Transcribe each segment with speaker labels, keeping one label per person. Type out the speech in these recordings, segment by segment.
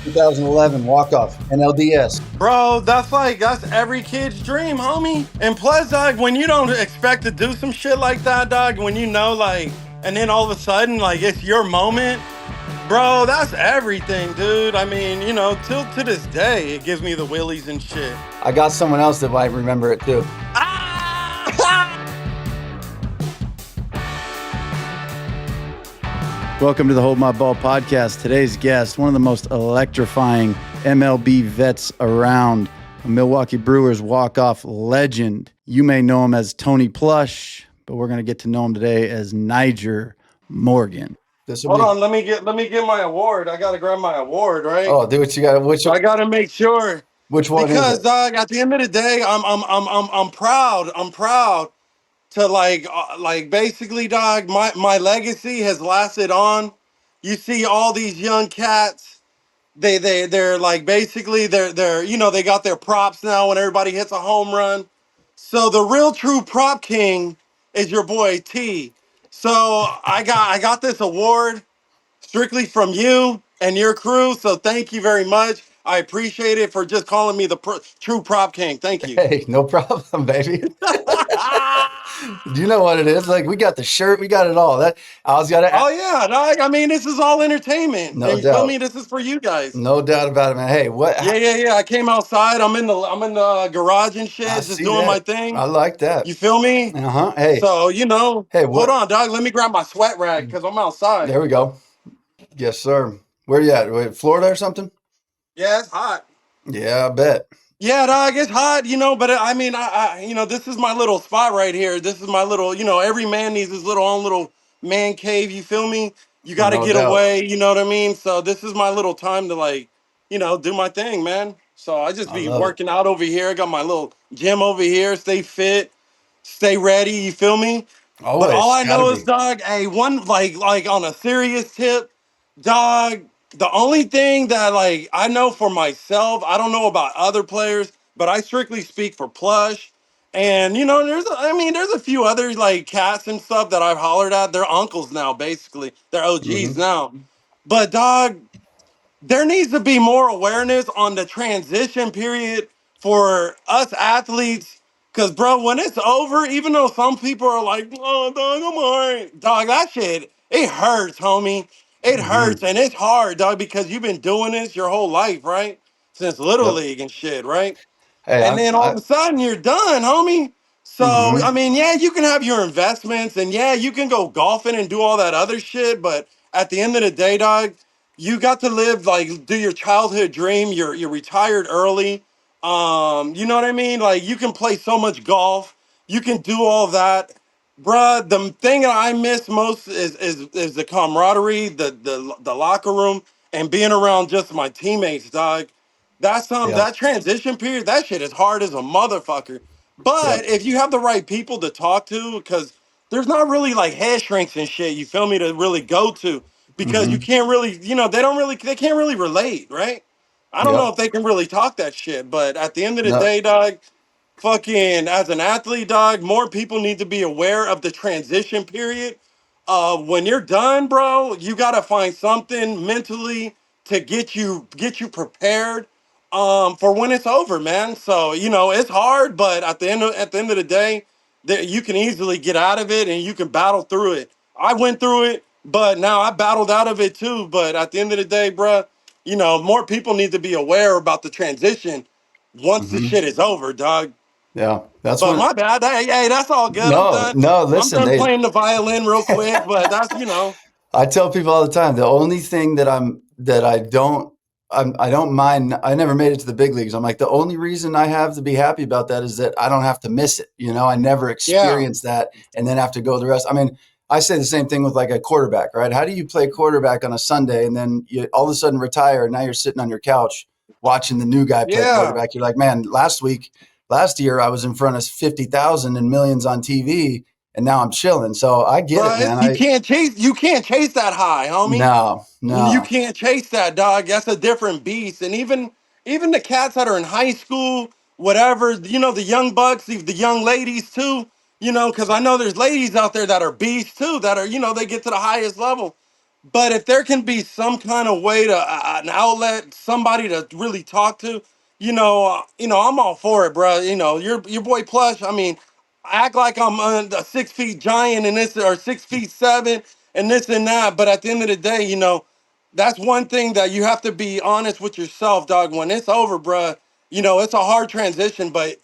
Speaker 1: 2011 walk-off NLDS.
Speaker 2: Bro, that's every kid's dream, homie. And plus, dog, when you don't expect to do some shit like that, dog, when you know, like, and then all of a sudden, like, it's your moment, bro, that's everything, dude. I mean, till to this day, it gives me the willies and shit.
Speaker 1: I got someone else that might remember it too.
Speaker 2: Ah!
Speaker 1: Welcome to the Hold My Ball podcast. Today's guest, one of the most electrifying MLB vets around, a Milwaukee Brewers walk-off legend. You may know him as Tony Plush, but we're going to get to know him today as Nyjer Morgan.
Speaker 2: Hold on, let me get my award. I gotta grab my award, right?
Speaker 1: Oh, do what you got.
Speaker 2: I gotta make sure.
Speaker 1: Which one
Speaker 2: Because,
Speaker 1: is it?
Speaker 2: dog, at the end of the day, I'm proud. I'm proud to basically, dog, my legacy has lasted on. You see all these young cats, they're like basically they're they got their props now when everybody hits a home run. So the real true prop king is your boy T. So I got this award strictly from you and your crew. So thank you very much. I appreciate it for just calling me the true prop king. Thank you.
Speaker 1: Hey, no problem, baby. Do you know what it is? Like, we got the shirt, we got it all. That I was got to.
Speaker 2: Oh yeah, dog. I mean, this is all entertainment.
Speaker 1: No
Speaker 2: And you feel
Speaker 1: doubt.
Speaker 2: me? This is for you guys.
Speaker 1: No doubt about it, man. Hey, what?
Speaker 2: Yeah. I came outside. I'm in the garage and shit,
Speaker 1: I
Speaker 2: just
Speaker 1: see
Speaker 2: doing my
Speaker 1: that.
Speaker 2: thing.
Speaker 1: I like that.
Speaker 2: You feel me?
Speaker 1: Hey,
Speaker 2: So
Speaker 1: hey,
Speaker 2: hold
Speaker 1: what?
Speaker 2: on, dog. Let me grab my sweat rag because I'm outside.
Speaker 1: There we go. Yes, sir. Where you at? Wait, Florida or something?
Speaker 2: Yeah, it's hot.
Speaker 1: Yeah, I bet.
Speaker 2: Yeah, dog, it's hot, but I mean, this is my little spot right here. This is my little, every man needs his own little man cave. You feel me? You got to
Speaker 1: No
Speaker 2: get
Speaker 1: doubt.
Speaker 2: away. You know what I mean? So this is my little time to do my thing, man. So I just
Speaker 1: I
Speaker 2: be
Speaker 1: love it.
Speaker 2: working out over here. I got my little gym over here. Stay fit, stay ready. You feel me? But all
Speaker 1: Always
Speaker 2: I
Speaker 1: gotta
Speaker 2: know is,
Speaker 1: be.
Speaker 2: dog, hey, one like on a serious tip, dog. The only thing that I know for myself, I don't know about other players, but I strictly speak for Plush. And there's a few other like cats and stuff that I've hollered at. They're uncles now, basically. They're OGs
Speaker 1: Hmm.
Speaker 2: now. But dog, there needs to be more awareness on the transition period for us athletes. Cause bro, when it's over, even though some people are like, "Oh, dog, I'm alright," dog, that shit, it hurts, homie. It
Speaker 1: Hmm.
Speaker 2: hurts and it's hard, dog, because you've been doing this your whole life, right? Since Little
Speaker 1: Yep.
Speaker 2: League and shit, right?
Speaker 1: Hey,
Speaker 2: And then all of a sudden you're done, homie. So,
Speaker 1: hmm
Speaker 2: I mean, yeah, you can have your investments and yeah, you can go golfing and do all that other shit. But at the end of the day, dog, you got to live do your childhood dream. You're retired early. You know what I mean? Like you can play so much golf. You can do all that. Bruh, the thing that I miss most is the camaraderie, the locker room, and being around just my teammates, dog.
Speaker 1: yeah,
Speaker 2: That transition period, that shit is hard as a motherfucker. But
Speaker 1: yep.
Speaker 2: if you have the right people to talk to, because there's not really like head shrinks and shit, you feel me, to really go to, because you
Speaker 1: Hmm.
Speaker 2: can't really, they can't really relate, right? I don't know
Speaker 1: Yep.
Speaker 2: if they can really talk that shit, but at the end of the
Speaker 1: No.
Speaker 2: day, dog, fucking as an athlete, dog, more people need to be aware of the transition period. When you're done, bro, you gotta find something mentally to get you prepared for when it's over, man. So it's hard, but at the end of the day, that you can easily get out of it and you can battle through it. I went through it, but now I battled out of it too. But at the end of the day, bro, more people need to be aware about the transition once the
Speaker 1: Hmm.
Speaker 2: shit is over, dog.
Speaker 1: Yeah, that's
Speaker 2: But
Speaker 1: when.
Speaker 2: my bad. Hey, that's all good. I'm
Speaker 1: No,
Speaker 2: done.
Speaker 1: no.
Speaker 2: I'm
Speaker 1: Listen,
Speaker 2: done
Speaker 1: they.
Speaker 2: playing the violin real quick, but that's.
Speaker 1: I tell people all the time, the only thing that I don't mind. I never made it to the big leagues. I'm like, the only reason I have to be happy about that is that I don't have to miss it. I never
Speaker 2: Yeah.
Speaker 1: experienced that and then have to go the rest. I mean, I say the same thing with like a quarterback, right? How do you play quarterback on a Sunday and then you all of a sudden retire and now you're sitting on your couch watching the new guy play
Speaker 2: Yeah.
Speaker 1: quarterback? You're like, man, last year I was in front of 50,000 and millions on TV and now I'm chilling. So I get it,
Speaker 2: Bro,
Speaker 1: man.
Speaker 2: you can't chase that high, homie.
Speaker 1: No,
Speaker 2: You
Speaker 1: no.
Speaker 2: can't chase that, dog. That's a different beast. And even the cats that are in high school, whatever, the young bucks, the young ladies too, because I know there's ladies out there that are beasts too, that are, they get to the highest level. But if there can be some kind of way to an outlet, somebody to really talk to, I'm all for it, bro. Your boy Plush. I mean, I act like I'm a 6 feet giant and this, or 6'7" and this and that. But at the end of the day, that's one thing that you have to be honest with yourself, dog. When it's over, bro, it's a hard transition. But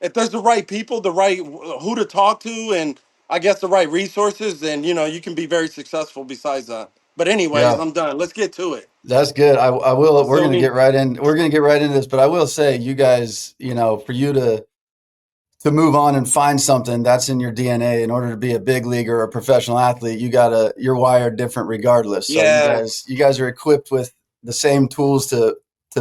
Speaker 2: if there's the right people, the right who to talk to, and I guess the right resources, then you can be very successful. Besides that. But anyways,
Speaker 1: Yeah,
Speaker 2: I'm done. Let's get to it.
Speaker 1: that's good. I will.
Speaker 2: You
Speaker 1: We're
Speaker 2: feel
Speaker 1: gonna
Speaker 2: me?
Speaker 1: get right in. We're gonna get right into this, but I will say, you guys, for you to move on and find something that's in your DNA in order to be a big leaguer or a professional athlete, you're wired different regardless. So
Speaker 2: Yeah.
Speaker 1: you guys are equipped with the same tools to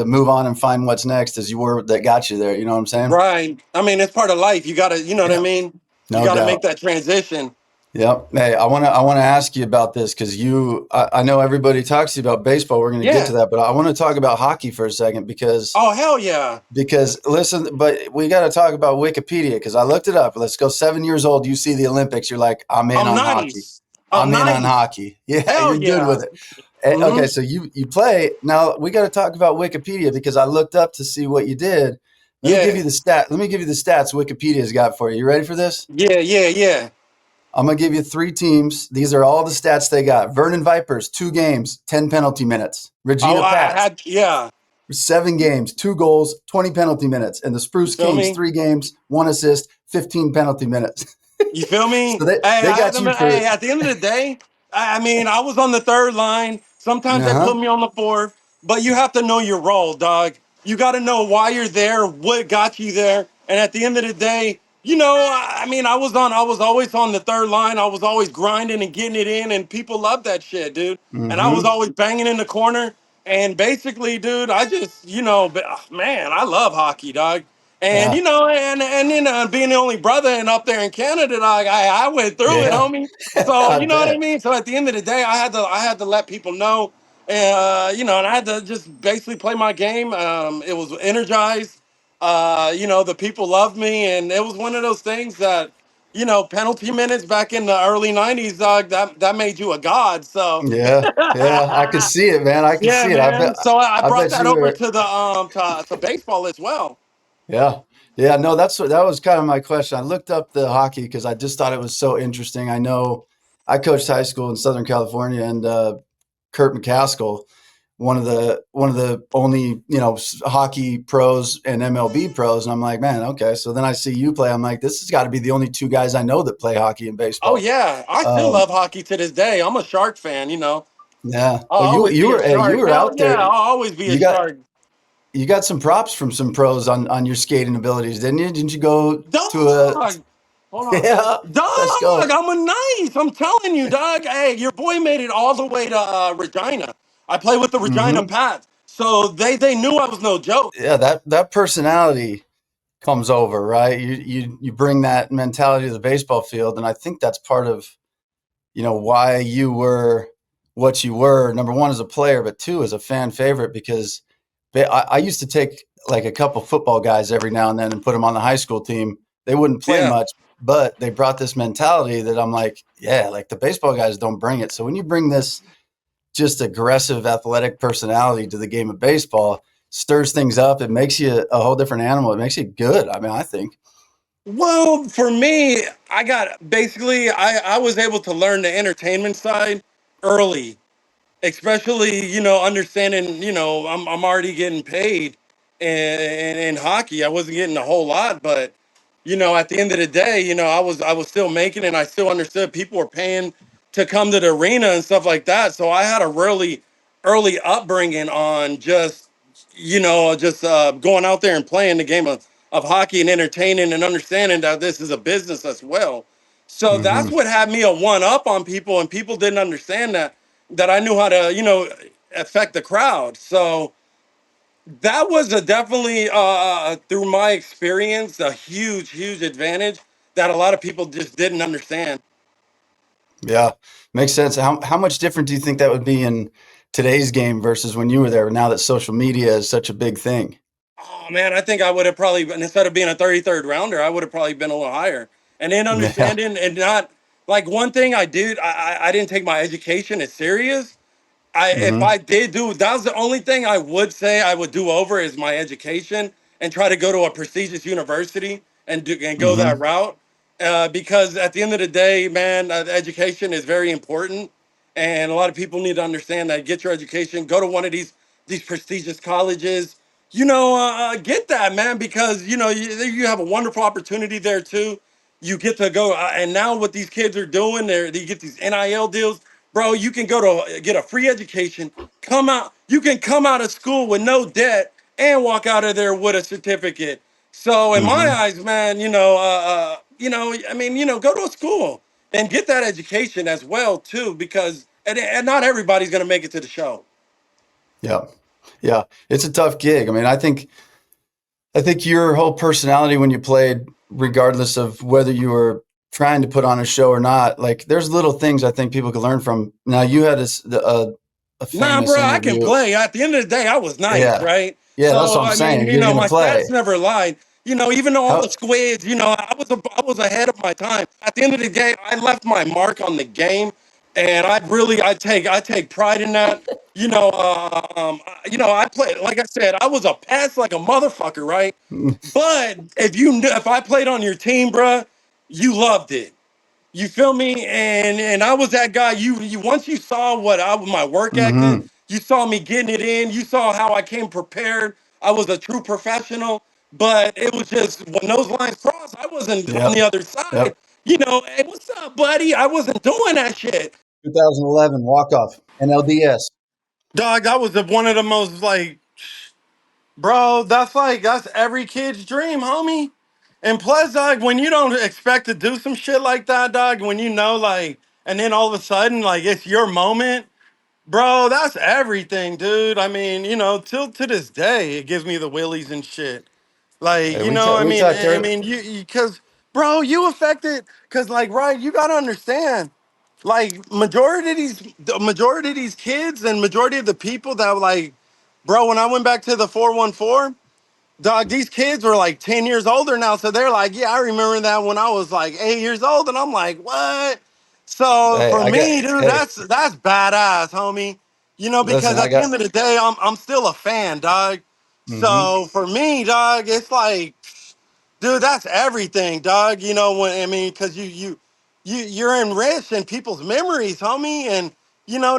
Speaker 1: move on and find what's next as you were that got you there. You know what I'm saying?
Speaker 2: Right. I mean, it's part of life. You gotta, you know what I
Speaker 1: Yeah,
Speaker 2: mean? You
Speaker 1: no
Speaker 2: gotta make
Speaker 1: doubt.
Speaker 2: that transition.
Speaker 1: Yep. Hey, I wanna ask you about this because I know everybody talks to you about baseball. We're gonna get to
Speaker 2: Yeah.
Speaker 1: that, but I want to talk about hockey for a second
Speaker 2: Oh, hell yeah.
Speaker 1: because listen, but we got to talk about Wikipedia because I looked it up. Let's go 7 years old. You see the Olympics, you're like, I'm in
Speaker 2: Oh,
Speaker 1: on hockey.
Speaker 2: nice. Oh,
Speaker 1: I'm in on
Speaker 2: nice.
Speaker 1: hockey. Yeah,
Speaker 2: Hell
Speaker 1: you're good
Speaker 2: yeah.
Speaker 1: with it.
Speaker 2: Mm-hmm.
Speaker 1: Okay, so you play now. We got to talk about Wikipedia because I looked up to see what you did. Let me give
Speaker 2: Yeah.
Speaker 1: you the stat. Let me give you the stats Wikipedia's got for you. You ready for this?
Speaker 2: Yeah. Yeah. Yeah.
Speaker 1: I'm gonna give you three teams. These are all the stats they got. Vernon Vipers, 2 games, 10 penalty minutes.
Speaker 2: Oh,
Speaker 1: Regina
Speaker 2: I
Speaker 1: Pats,
Speaker 2: had, yeah.
Speaker 1: 7 games, 2 goals, 20 penalty minutes. And the
Speaker 2: You
Speaker 1: Spruce
Speaker 2: feel
Speaker 1: Kings,
Speaker 2: me?
Speaker 1: 3 games, 1 assist, 15 penalty minutes.
Speaker 2: You feel me?
Speaker 1: So they got you for,
Speaker 2: Hey, at the end of the day, I mean, I was on the third line. Sometimes they
Speaker 1: uh-huh.
Speaker 2: put me on the fourth, but you have to know your role, dog. You got to know why you're there, what got you there. And at the end of the day, I mean, I was always on the third line. I was always grinding and getting it in, and people love that shit, dude. And I was
Speaker 1: Mm-hmm.
Speaker 2: always banging in the corner. And basically, dude, I just, man, I love hockey, dog. And
Speaker 1: Yeah.
Speaker 2: being the only brother and up there in Canada, like I went through it,
Speaker 1: Yeah.
Speaker 2: homie. So
Speaker 1: I
Speaker 2: you know what I
Speaker 1: bet.
Speaker 2: mean. So at the end of the day, I had to let people know, and and I had to just basically play my game. It was energized. The people loved me, and it was one of those things that, penalty minutes back in the early '90s, that made you a god. So
Speaker 1: Yeah. Yeah. I can see it, man. I can
Speaker 2: yeah,
Speaker 1: see it.
Speaker 2: man. So I
Speaker 1: I
Speaker 2: brought
Speaker 1: bet
Speaker 2: that
Speaker 1: you
Speaker 2: over
Speaker 1: were.
Speaker 2: to the to baseball as well.
Speaker 1: Yeah. Yeah. No, that was kind of my question. I looked up the hockey because I just thought it was so interesting. I know I coached high school in Southern California, and Kurt McCaskill, one of the only hockey pros and MLB pros, and I'm like, man, okay. So then I see you play. I'm like, this has got to be the only two guys I know that play hockey and
Speaker 2: Oh
Speaker 1: baseball.
Speaker 2: yeah, I still
Speaker 1: Um,
Speaker 2: love hockey to this day. I'm a Shark fan.
Speaker 1: yeah.
Speaker 2: I'll
Speaker 1: Well, you
Speaker 2: always
Speaker 1: you
Speaker 2: be a
Speaker 1: were hey, you
Speaker 2: Shark.
Speaker 1: were
Speaker 2: Hell
Speaker 1: out
Speaker 2: yeah,
Speaker 1: there.
Speaker 2: I'll always be a
Speaker 1: You got
Speaker 2: Shark.
Speaker 1: you got some props from some pros on your skating abilities, didn't you? Didn't you go to a
Speaker 2: Dog, hold on.
Speaker 1: yeah? Let's
Speaker 2: Dog,
Speaker 1: go.
Speaker 2: I'm a nice. I'm telling you, dog. Hey, your boy made it all the way to Regina. I play with the Regina
Speaker 1: Hmm.
Speaker 2: Pats, so they knew I was no joke.
Speaker 1: Yeah, that personality comes over, right? You bring that mentality to the baseball field, and I think that's part of why you were what you were. Number one as a player, but two as a fan favorite because I used to take like a couple football guys every now and then and put them on the high school team. They wouldn't play
Speaker 2: Yeah.
Speaker 1: much, but they brought this mentality that I'm like, yeah, like the baseball guys don't bring it. So when you bring this just aggressive athletic personality to the game of baseball, stirs things up. It makes you a whole different animal. It makes you good. I mean, I think.
Speaker 2: Well, for me, I was able to learn the entertainment side early, especially understanding I'm already getting paid in hockey. I wasn't getting a whole lot, but at the end of the day, I was still making it, and I still understood people were paying to come to the arena and stuff like that. So I had a really early upbringing on just going out there and playing the game of hockey and entertaining and understanding that this is a business as well. So that's
Speaker 1: Hmm.
Speaker 2: what had me a one up on people, and people didn't understand that I knew how to, affect the crowd. So that was a definitely, through my experience, a huge, huge advantage that a lot of people just didn't understand.
Speaker 1: Yeah, makes sense. How much different do you think that would be in today's game versus when you were there? Now that social media is such a big thing.
Speaker 2: Oh man, I think I would have probably been, instead of being a 33rd rounder, I would have probably been a little higher. And then
Speaker 1: Yeah.
Speaker 2: understanding and not like one thing I did, I didn't take my education as serious. If
Speaker 1: Mm-hmm.
Speaker 2: I did do, that was the only thing I would say I would do over is my education and try to go to a prestigious university and go that
Speaker 1: Mm-hmm.
Speaker 2: route. Because at the end of the day, man, education is very important, and a lot of people need to understand that. Get your education, go to one of these prestigious colleges. Get that, man, because you have a wonderful opportunity there too. You get to go, and now what these kids are doing, they get these NIL deals, bro. You can go to get a free education, come out. You can come out of school with no debt and walk out of there with a certificate. So in my
Speaker 1: Mm-hmm.
Speaker 2: eyes, man, I mean, go to a school and get that education as well too, because and not everybody's gonna make it to the show.
Speaker 1: Yeah. Yeah. It's a tough gig. I mean, I think your whole personality when you played, regardless of whether you were trying to put on a show or not, like there's little things I think people could learn from. Now you had a
Speaker 2: Nah,
Speaker 1: famous
Speaker 2: bro, I can
Speaker 1: interview.
Speaker 2: play. At the end of the day, I was nice,
Speaker 1: Yeah.
Speaker 2: right?
Speaker 1: Yeah, that's
Speaker 2: So
Speaker 1: what I'm
Speaker 2: I mean,
Speaker 1: saying. You're gonna
Speaker 2: my
Speaker 1: play.
Speaker 2: stats never lied. Even though all the
Speaker 1: How
Speaker 2: squids, I was ahead of my time. At the end of the day, I left my mark on the game, and I take pride in that. I played, like I said, I was a pest like a motherfucker, right? But if I played on your team, bruh, you loved it. You feel me? And I was that guy. You once you saw my work ethic,
Speaker 1: mm-hmm.
Speaker 2: you saw me getting it in. You saw how I came prepared. I was a true professional. But it was just when those lines crossed, I wasn't on the
Speaker 1: Yep.
Speaker 2: other side.
Speaker 1: Yep.
Speaker 2: Hey, what's up, buddy? I wasn't doing that shit.
Speaker 1: 2011 walk-off NLDS.
Speaker 2: Dog, that was one of the most like, bro, that's every kid's dream, homie. And plus, dog, when you don't expect to do some shit like that, dog, when like, and then all of a sudden, like, it's your moment, bro, that's everything, dude. I mean, till to this day, it gives me the willies and shit. Like,
Speaker 1: Hey, we talked earlier.
Speaker 2: because, bro, you affected, because, like, right, you gotta understand, like, the majority of these kids and majority of the people that, like, bro, when I went back to the 414. Dog, these kids were like 10 years older now. So they're like, yeah, I remember that when I was like 8 years old. And I'm like, what? So
Speaker 1: Hey,
Speaker 2: for me, dude,
Speaker 1: hey,
Speaker 2: that's badass, homie. Because
Speaker 1: listen, I
Speaker 2: at the
Speaker 1: got
Speaker 2: end of the day, I'm still a fan, dog.
Speaker 1: mm-hmm.
Speaker 2: So for me, dog, it's like, dude, that's everything, dog. Because you're enriching people's memories, homie, and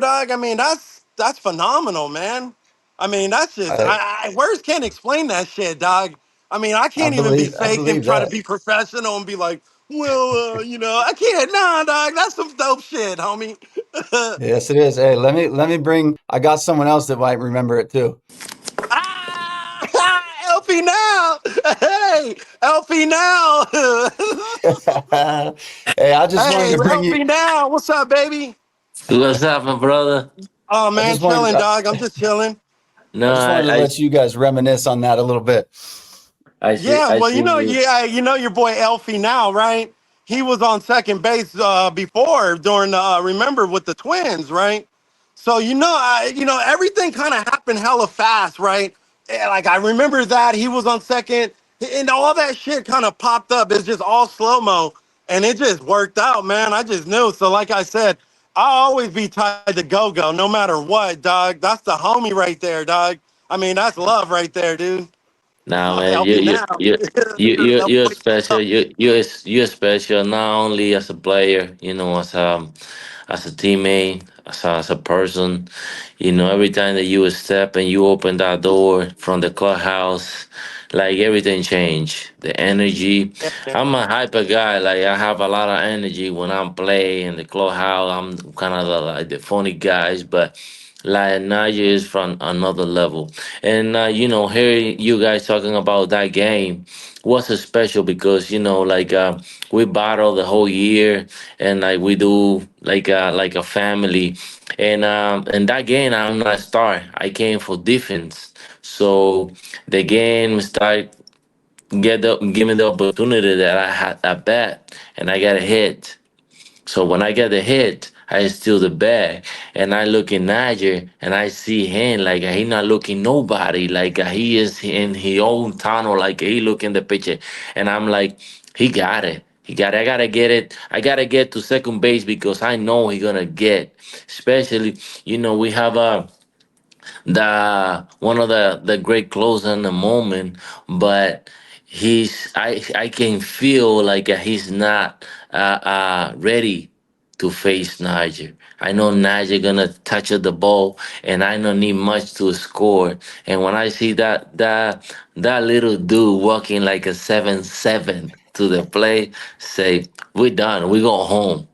Speaker 2: dog. I mean, that's phenomenal, man. I mean, that's just
Speaker 1: I
Speaker 2: words can't explain that shit, dog. I mean, I can't even be
Speaker 1: I
Speaker 2: fake and
Speaker 1: believe
Speaker 2: try to
Speaker 1: that.
Speaker 2: be professional and be like, well, I can't. Nah, dog, that's some dope shit, homie.
Speaker 1: Yes, it is. Hey, let me bring. I got someone else that might remember it too.
Speaker 2: LP now. Hey, LP now.
Speaker 1: Hey, I just wanted
Speaker 2: Hey,
Speaker 1: to bring you.
Speaker 2: LP now. What's up, baby?
Speaker 3: What's up, my brother?
Speaker 2: Oh
Speaker 1: I
Speaker 2: man,
Speaker 1: just wanted.
Speaker 2: chilling, dog. I'm just chilling.
Speaker 3: No,
Speaker 1: I just wanted to let you guys reminisce on that a little bit.
Speaker 2: Yeah,
Speaker 3: I
Speaker 2: well,
Speaker 3: see you.
Speaker 2: your boy Elfie now, right? He was on second base before during the remember with the Twins, right? So everything kind of happened hella fast, right? Like I remember that he was on second, and all that shit kind of popped up. It's just all slow mo, and it just worked out, man. I just knew. So like I said, I'll always be tied to Go Go, no matter what, dog. That's the homie right there, dog. I mean, that's love right there, dude.
Speaker 3: Nah, man,
Speaker 2: Help me now. That
Speaker 3: you're
Speaker 2: boy-
Speaker 3: special. You're special. Not only as a player, as a teammate, as a person. Every time that you step and you open that door from the clubhouse, like everything changed. The energy.
Speaker 2: Yeah, man.
Speaker 3: I'm a hyper guy. Like I have a lot of energy when I'm playing in the clubhouse. I'm kind of the funny guys, but like Nyjer is from another level. And hearing you guys talking about that game was special because we battle the whole year and like we do like a family. And that game I'm not a star. I came for defense. So the game start give me the opportunity that I had at bat and I got a hit. So when I get the hit, I steal the bag and I look in Niger and I see him like he not looking nobody, like he is in his own tunnel, like he look in the picture, and I'm like, he got it. I gotta get it. I gotta get to second base because I know he gonna get. Especially, we have the one of the great close in the moment, but I can feel like he's not ready to face Niger. I know Niger gonna touch the ball, and I don't need much to score. And when I see that little dude walking like a 7-7 to the play, say we done, we go home.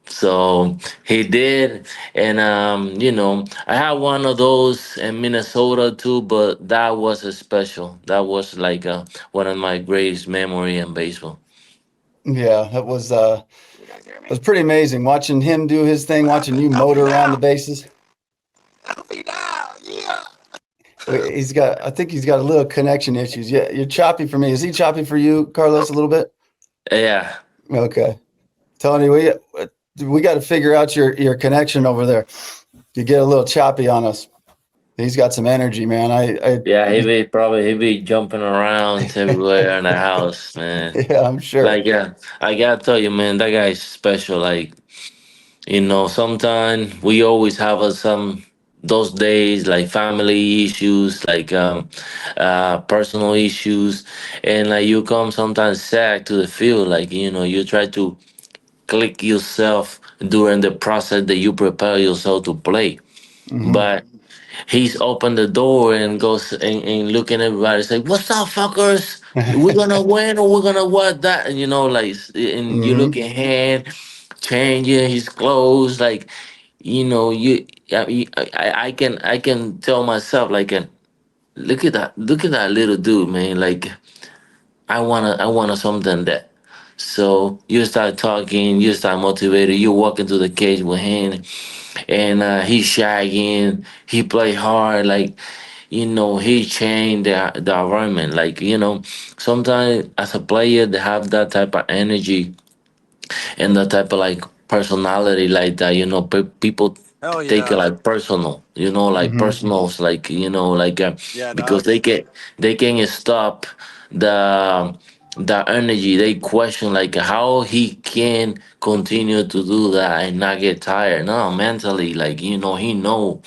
Speaker 3: So he did, and I had one of those in Minnesota too, but that was a special. That was like one of my greatest memory in baseball.
Speaker 1: Yeah, it was pretty amazing watching him do his thing, watching you motor around the bases. I think he's got a little connection issues. Yeah, you're choppy for me. Is he choppy for you, Carlos, a little bit?
Speaker 3: Yeah,
Speaker 1: Okay. Tony, we got to figure out your connection over there. You get a little choppy on us. He's got some energy, man.
Speaker 3: yeah, he be jumping around everywhere in the house, man.
Speaker 1: Yeah, I'm sure.
Speaker 3: Like I gotta tell you, man, that guy's special. Like sometimes we always have some those days like family issues, like personal issues, and like you come sometimes sad to the field, like you try to click yourself during the process that you prepare yourself to play,
Speaker 1: Mm-hmm.
Speaker 3: but he's opened the door and goes and looking at everybody say, "What's up, fuckers? We're gonna win or we're gonna what that?" And like, and you look
Speaker 1: Mm-hmm.
Speaker 3: at him changing his clothes, like you. I can tell myself like, look at that little dude, man. Like I wanna something that. So you start talking, you start motivated. You walk into the cage with him, and he's shagging. He play hard, like he changed the environment. Like sometimes as a player, they have that type of energy and that type of like personality like that. People
Speaker 2: Hell
Speaker 3: take it
Speaker 2: yeah.
Speaker 3: like personal. Like
Speaker 1: Mm-hmm.
Speaker 3: personals, like like
Speaker 2: Yeah,
Speaker 3: because
Speaker 2: dog.
Speaker 3: they can stop the the energy. They question like how he can continue to do that and not get tired. No, mentally, like he know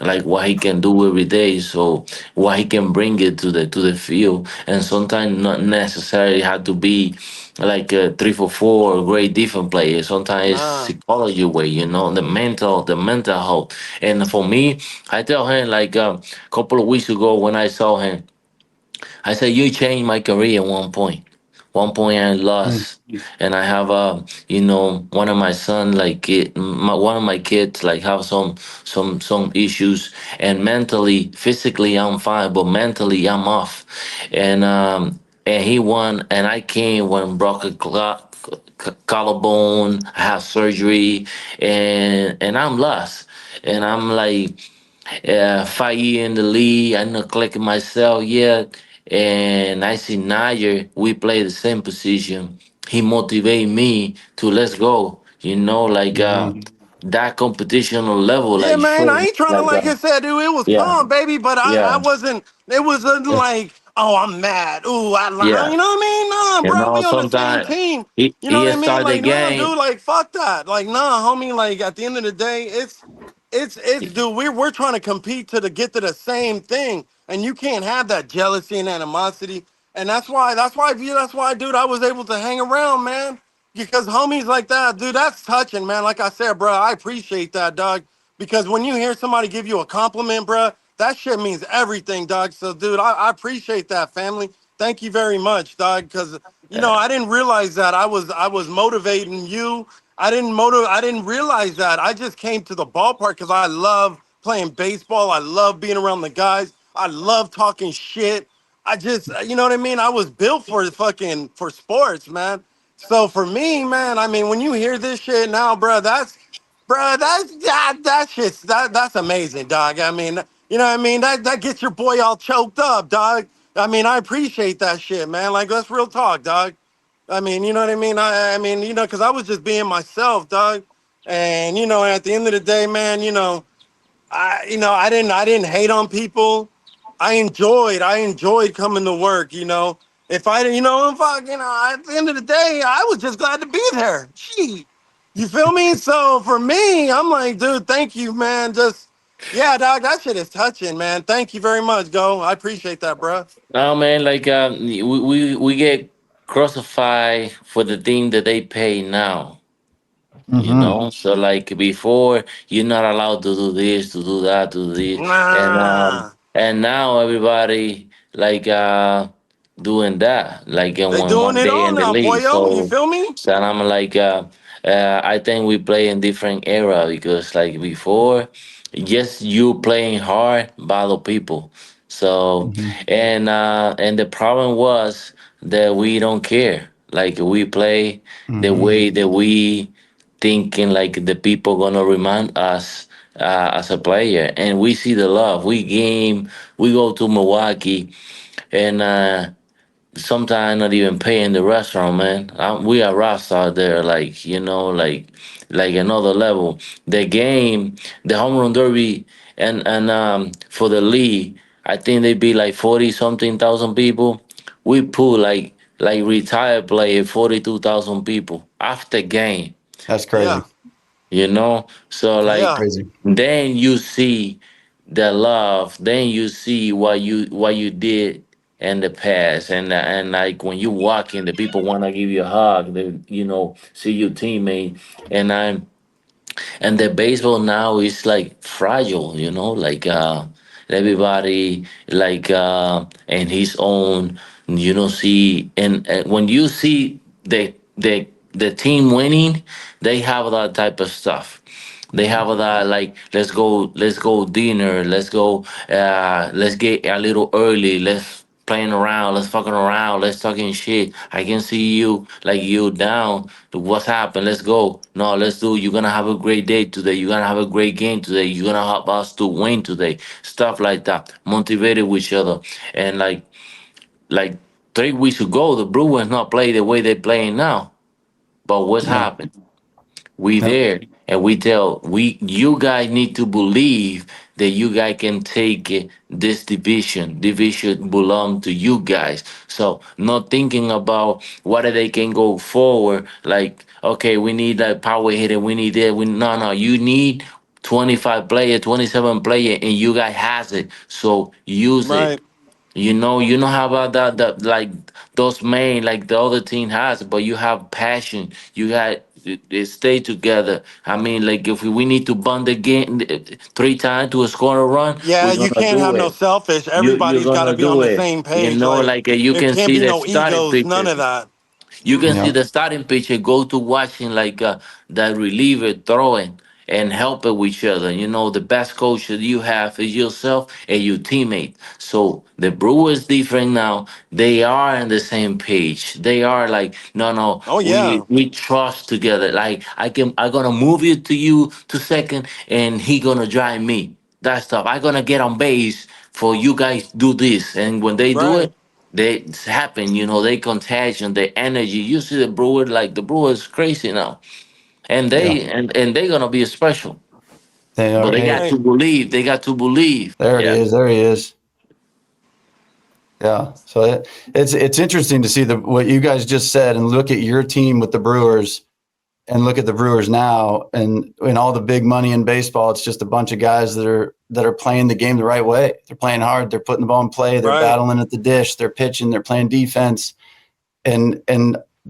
Speaker 3: like what he can do every day, so what he can bring it to the field, and sometimes not necessarily have to be like a 3 for 4 great different players. Sometimes it's
Speaker 2: Nah.
Speaker 3: psychology way, the mental health. And for me, I tell him like a couple of weeks ago when I saw him, I said, "You changed my career at one point. One point I lost, and I have one of my son like one of my kids like have some issues, and mentally, physically I'm fine, but mentally I'm off, and he won, and I came when broke a collarbone, I have surgery, and I'm lost, and I'm like." 5 year in the league. I'm not clicking myself yet. And I see Nyjer, we play the same position. He motivate me to let's go. Like
Speaker 1: Mm-hmm.
Speaker 3: that competitional level,
Speaker 2: Yeah,
Speaker 3: like
Speaker 2: man, I
Speaker 3: show
Speaker 2: ain't trying to,
Speaker 3: like
Speaker 2: like I said, dude, it was
Speaker 3: yeah,
Speaker 2: fun, baby, but I
Speaker 3: yeah,
Speaker 2: wasn't, it wasn't
Speaker 3: yeah,
Speaker 2: like, oh, I'm mad. Ooh,
Speaker 3: yeah.
Speaker 2: you know what I mean? Nah, bro, we on the same
Speaker 3: Sometimes
Speaker 2: team.
Speaker 3: he
Speaker 2: You know
Speaker 3: he
Speaker 2: what I mean?
Speaker 3: start the
Speaker 2: Like, nah,
Speaker 3: game.
Speaker 2: dude, like, fuck that. Like, nah, homie, like, at the end of the day, dude, we're trying to compete get to the same thing. And you can't have that jealousy and animosity. And that's why, dude, I was able to hang around, man. Because homies like that, dude, that's touching, man. Like I said, bro, I appreciate that, dog. Because when you hear somebody give you a compliment, bro, that shit means everything, dog. So, dude, I appreciate that, family. Thank you very much, dog. Because I didn't realize that I was motivating you. I didn't realize that. I just came to the ballpark because I love playing baseball. I love being around the guys. I love talking shit. I just, you know what I mean? I was built for sports, man. So for me, man, I mean, when you hear this shit now, that shit's that's amazing, dog. I mean, you know what I mean? That gets your boy all choked up, dog. I mean, I appreciate that shit, man. Like that's real talk, dog. I mean, you know what I mean? I mean, because I was just being myself, dog. And at the end of the day, man, I didn't hate on people. I enjoyed coming to work. if I didn't, at the end of the day, I was just glad to be there. Gee, you feel me? So for me, I'm like, dude, thank you, man. Just, yeah, dog, that shit is touching, man. Thank you very much, Go. I appreciate that, bro.
Speaker 3: No man, like we get crucified for the thing that they pay now. You
Speaker 1: Mm-hmm.
Speaker 3: know, so like before, you're not allowed to do this, to do that, to do this,
Speaker 2: Nah,
Speaker 3: and now everybody like doing that, like in
Speaker 2: they
Speaker 3: one
Speaker 2: doing it
Speaker 3: day
Speaker 2: all
Speaker 3: in the
Speaker 2: now,
Speaker 3: league.
Speaker 2: boyo. You
Speaker 3: So,
Speaker 2: feel me?
Speaker 3: so I'm like, I think we play in different era because like before, yes, you playing hard by the people. So,
Speaker 1: Mm-hmm.
Speaker 3: and the problem was that we don't care. Like we play the
Speaker 1: Mm-hmm.
Speaker 3: way that we thinking like the people gonna remind us as a player, and we see the love we go to Milwaukee, and sometimes not even paying the restaurant, man. We are rocks out there, like like another level. The game, the home run derby, and for the league, I think they be like 40 something thousand people. We put like retired player 42,000 people after game,
Speaker 1: That's
Speaker 2: Yeah,
Speaker 1: crazy.
Speaker 3: so like
Speaker 2: yeah,
Speaker 1: Crazy.
Speaker 3: then you see the love, then you see what you did in the past, and like when you walk in, the people want to give you a hug, they see your teammate, and I'm and the baseball now is like fragile, like everybody like in his own, see, and when you see the team winning, they have that type of stuff. They have that like let's go dinner, let's get a little early, let's playing around, let's fucking around, let's talking shit. I can see you like you down. What's happened? Let's go. No, let's do. You're gonna have a great day today. You're gonna have a great game today. You're gonna help us to win today. Stuff like that. Motivated with each other. And like 3 weeks ago, the Brewers not play the way they playing now. But what's
Speaker 1: Yeah.
Speaker 3: happened? We
Speaker 1: Yep.
Speaker 3: there, and we tell you guys need to believe that you guys can take this division belong to you guys. So not thinking about whether they can go forward, like okay, we need that power hitter, we need that, we no, you need 25 player, 27 player, and you guys has it, so use it.
Speaker 2: right.
Speaker 3: You know how about that like those main like the other team has, but you have passion. You got it stay together. I mean, like if we need to bunt the game 3 times to score a run,
Speaker 2: Yeah,
Speaker 3: we're
Speaker 2: you
Speaker 3: gonna
Speaker 2: can't have
Speaker 3: do
Speaker 2: no
Speaker 3: it.
Speaker 2: selfish.
Speaker 3: You're
Speaker 2: Everybody's got to
Speaker 3: gonna
Speaker 2: be on
Speaker 3: do
Speaker 2: the
Speaker 3: it.
Speaker 2: same page. Like,
Speaker 3: Like you
Speaker 2: it
Speaker 3: can
Speaker 2: can't
Speaker 3: see
Speaker 2: be
Speaker 3: the
Speaker 2: no
Speaker 3: starting
Speaker 2: egos. None
Speaker 3: pitcher.
Speaker 2: of that.
Speaker 3: You can see
Speaker 1: Yep.
Speaker 3: the starting pitcher go to watching like that reliever throwing and help it with each other. The best coach that you have is yourself and your teammate. So the Brewers different now. They are on the same page. They are like, no,
Speaker 2: Oh
Speaker 3: we
Speaker 2: yeah,
Speaker 3: we trust together. Like I'm gonna move it to you to second, and he gonna drive me. That stuff. I gonna get on base for you guys do this, and when they do
Speaker 2: right,
Speaker 3: it. They happen, they contagion, the energy. You see the Brewer, like the Brewers crazy now. And
Speaker 1: Yeah.
Speaker 3: and they're gonna be special.
Speaker 1: They
Speaker 3: But
Speaker 1: are.
Speaker 3: they got
Speaker 1: Hey,
Speaker 2: right.
Speaker 3: to believe. They got to believe.
Speaker 1: there he
Speaker 3: Yeah.
Speaker 1: is. There he is. Yeah. So it's interesting to see what you guys just said and look at your team with the Brewers and look at the Brewers now and all the big money in baseball. It's just a bunch of guys that are playing the game the right way. They're playing hard. They're putting the ball in play. They're
Speaker 2: Right,
Speaker 1: battling at the dish. They're pitching. They're playing defense. And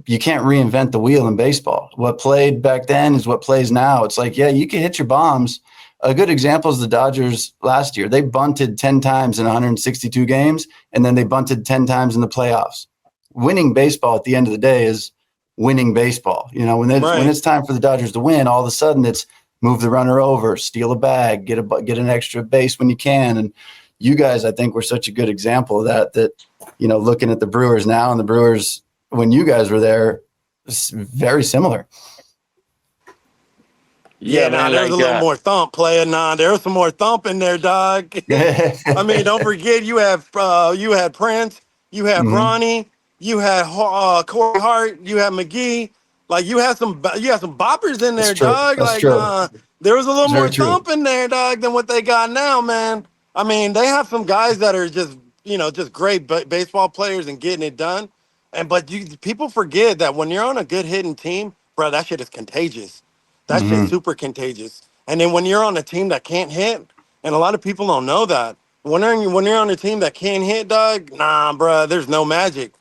Speaker 1: you can't reinvent the wheel in baseball. What played back then is what plays now. It's like, yeah, you can hit your bombs. A good example is the Dodgers last year. They bunted 10 times in 162 games, and then they bunted 10 times in the playoffs. Winning baseball at the end of the day is winning baseball. When
Speaker 2: right.
Speaker 1: it's time for the Dodgers to win, all of a sudden it's move the runner over, steal a bag, get an extra base when you can. And you guys, I think, were such a good example of that, looking at the Brewers now and the Brewers when you guys were there, it's very similar.
Speaker 2: Yeah,
Speaker 3: Yeah,
Speaker 2: nah,
Speaker 3: man.
Speaker 2: there was a
Speaker 3: Like
Speaker 2: little more thump, player. Nah, there was some more thump in there, dog. I mean, don't forget you had Prince, you had
Speaker 1: Hmm.
Speaker 2: Bronny, you had Corey Hart, you had McGee. Like you had some boppers in
Speaker 1: That's
Speaker 2: there,
Speaker 1: true.
Speaker 2: dog.
Speaker 1: That's
Speaker 2: Like
Speaker 1: true.
Speaker 2: there was a little
Speaker 1: It's
Speaker 2: more
Speaker 1: very true.
Speaker 2: thump in there, dog, than what they got now, man. I mean, they have some guys that are just just great baseball players and getting it done. But people forget that when you're on a good hitting team, bro, that shit is contagious. That shit's
Speaker 1: Hmm.
Speaker 2: super contagious. And then when you're on a team that can't hit, and a lot of people don't know that, when you're on a team that can't hit, dog, nah, bro, there's no magic.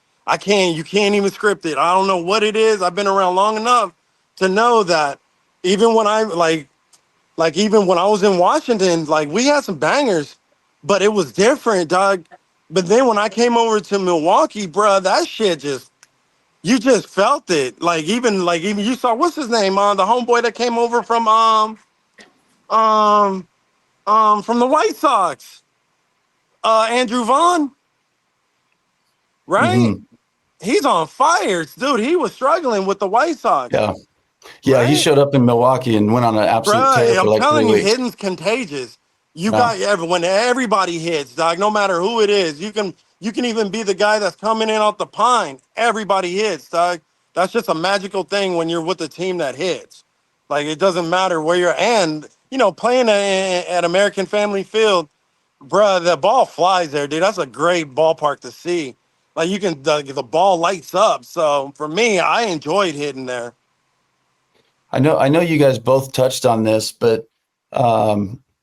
Speaker 2: You can't even script it. I don't know what it is. I've been around long enough to know that even when I even when I was in Washington, like we had some bangers, but it was different, dog. But then when I came over to Milwaukee, bro, that shit you just felt it. Like even you saw what's his name on the homeboy that came over um from the White Sox, Andrew Vaughn, right?
Speaker 1: Hmm.
Speaker 2: He's on fire, dude. He was struggling with the White Sox,
Speaker 1: Yeah. Yeah. He
Speaker 2: right?
Speaker 1: showed up in Milwaukee and went on an absolute tear
Speaker 2: Bruh,
Speaker 1: for
Speaker 2: I'm
Speaker 1: like three
Speaker 2: telling you,
Speaker 1: weeks.
Speaker 2: hitting's contagious. You
Speaker 1: Yeah.
Speaker 2: got when everybody hits, dog. No matter who it is, you can even be the guy that's coming in off the pine. Everybody hits, dog. That's just a magical thing when you're with a team that hits. Like it doesn't matter where you're, and playing at American Family Field, bruh, the ball flies there, dude. That's a great ballpark to see. Like the ball lights up. So for me, I enjoyed hitting there.
Speaker 1: I know you guys both touched on this, but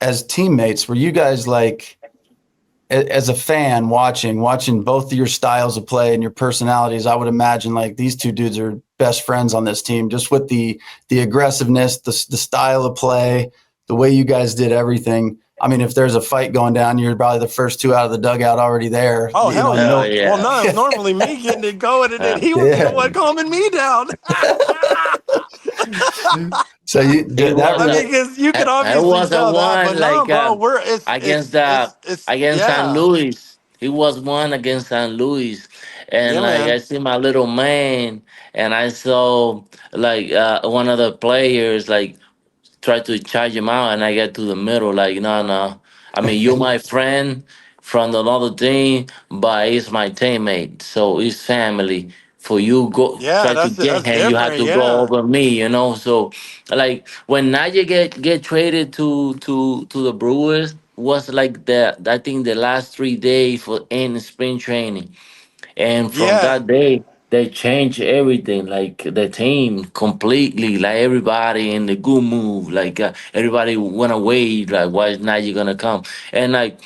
Speaker 1: as teammates, were you guys like, as a fan watching both of your styles of play and your personalities, I would imagine like these two dudes are best friends on this team, just with the aggressiveness, the style of play, the way you guys did everything. I mean, if there's a fight going down, you're probably the first two out of the dugout already there.
Speaker 2: Oh
Speaker 1: You know,
Speaker 2: hell
Speaker 1: you
Speaker 3: Hell
Speaker 2: yeah!
Speaker 1: know.
Speaker 2: Well,
Speaker 3: yeah.
Speaker 2: no, it was normally me getting it going, and then
Speaker 3: Uh,
Speaker 2: he was the
Speaker 1: Yeah.
Speaker 2: one calming me down.
Speaker 1: So you
Speaker 3: he
Speaker 1: that
Speaker 2: I
Speaker 3: was
Speaker 2: mean,
Speaker 3: a
Speaker 1: really.
Speaker 2: because you could
Speaker 3: I
Speaker 2: obviously
Speaker 3: was the
Speaker 2: tell that,
Speaker 3: one
Speaker 2: but no,
Speaker 3: like
Speaker 2: bro,
Speaker 3: against the
Speaker 2: it's
Speaker 3: against San
Speaker 2: yeah,
Speaker 3: Luis. He was one against San Luis, and
Speaker 2: yeah,
Speaker 3: like I
Speaker 2: man,
Speaker 3: see my little man, and I saw like one of the players like try to charge him out, and I get to the middle like, no, no. I mean, you're my friend from another team, but he's my teammate, so it's family. For you go
Speaker 2: yeah,
Speaker 3: try to get
Speaker 2: that's
Speaker 3: him, you have
Speaker 2: different,
Speaker 3: to go
Speaker 2: yeah,
Speaker 3: over me. So, like when Nyjer get traded to the Brewers was like the I think the last 3 days for in spring training, and from
Speaker 2: yeah,
Speaker 3: that day, they changed everything, like the team completely, like everybody in the good move, like everybody went away, like why is not you gonna come? And like